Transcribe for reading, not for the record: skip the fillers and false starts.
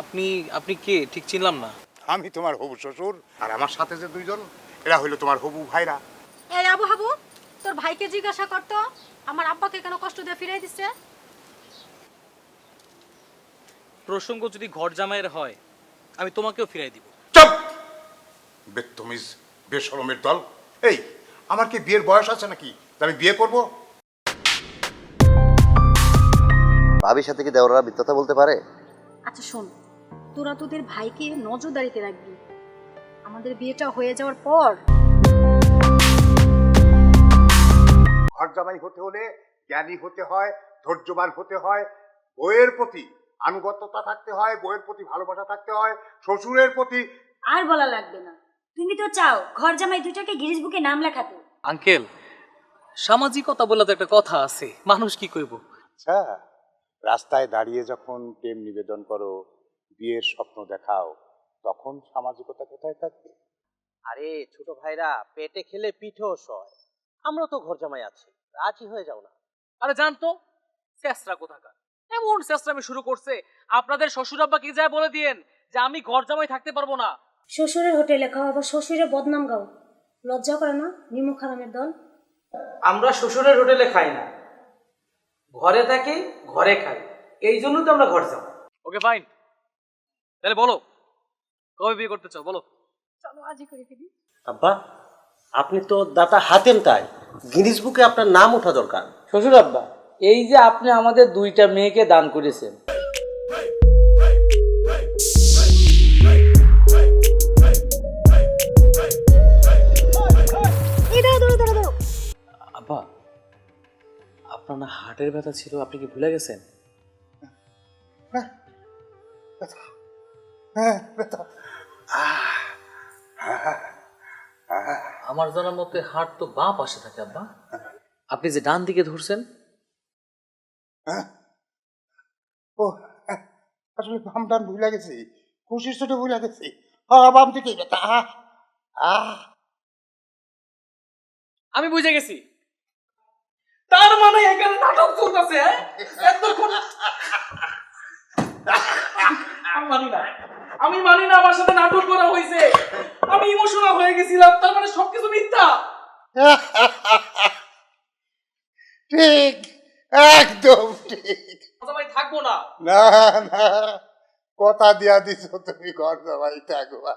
আপনি আপনি কে ঠিক চিনলাম না। আমি তোমার হবু শ্বশুর, আর আমার সাথে যে দুইজন এরা হইলো তোমার হবু ভাইরা। এই আবু হাবু, তোর ভাইকে জিজ্ঞাসা করতো আমার আব্বাকে কেন কষ্ট দিয়ে ফিরাই দিচ্ছে। প্রসঙ্গ যদি ঘর জামাইয়ের হয় আমি তোমাকেও ফিরাই দিব। চুপ! বেত্তমিজ বেশরমের দল। এই, আমার কি বিয়ের বয়স আছে নাকি যে আমি বিয়ে করব? ভাবির সাথে কি দেওরা মিথ্যা বলতে পারে? আচ্ছা শোন, তোরা তোদের ভাইকে নজরদারিতে রাখবি। আমাদের বিয়েটা হয়ে যাওয়ার পর ঘর জামাই হতে হলে জ্ঞানী হতে হয়, ধৈর্যবান হতে হয়, বইয়ের প্রতি আনুগত্যতা থাকতে হয়, বইয়ের প্রতি ভালোবাসা থাকতে হয়, শ্বশুরের প্রতি। আর বলা লাগবে না, তুমি তো চাও ঘর জামাই দুটাকে গিরিশ বুকে নাম লেখাতে। আঙ্কেল, সামাজিকতা বলে তো একটা কথা আছে, মানুষ কি কইব। আচ্ছা, রাস্তায় দাঁড়িয়ে যখন প্রেম নিবেদন করো, বিয়ের স্বপ্ন দেখাও, তখন সামাজিকতা কোথায় থাকবে? আরে ছোট ভাইরা, পেটে খেলে পিঠেও সয়। আমরা তো ঘর জামাই আছি, রাজি হয়ে যাও না। আরে জানতো চেষ্টা কোথাকার, এমন চেষ্টামি শুরু করছে। আপনাদের শ্বশুর আব্বা কি যায় বলে দিয়েন যে আমি ঘর জামাই থাকতে পারবো না। শ্বশুরের হোটেলে খাও, আবার শ্বশুরের বদনাম গাও। লজ্জা করে না নিমক হারামের দল? আমরা শ্বশুরের হোটেলে খাই না, ঘরে থাকি ঘরে খাই, এই জন্য তো আমরা ঘর যাব। ওকে ফাইন, তাহলে বলো কবে বিয়ে করতে চাও বলো। চলো আজই করে ফেলি। আব্বা, আপনি তো দাতা হাতেম, তাই গিনিস বুকে আপনার নাম ওঠা দরকার। শ্বশুর আব্বা, এই যে আপনি আমাদের দুইটা মেয়েকে দান করেছেন, আব্বা, আপনার না হার্টের ব্যথা ছিল, আপনি কি ভুলে গেছেন? আমার জানার মতে হার্ট তো বাঁ পাশে থাকে আব্বা, আপনি যে ডান দিকে ধরছেন। ও, আসলে বাম ডান ভুলে গেছি, খুশির ছোট ভুলে গেছি। হ্যাঁ, বাম থেকে ব্যথা। আমি বুঝে গেছি, তার মানে এখানে নাটক চলতেছে। আমি মানি না আমার সাথে নাটক করা হয়েছে। আমি ইমোশনাল হয়ে গেছিলাম, তার মানে সবকিছু মিথ্যা। ঠিক, একদম ঠিক। ভাই থাকবো না। না না, কথা দিয়া দিছো তুমি ঘর জামাই থাকবা।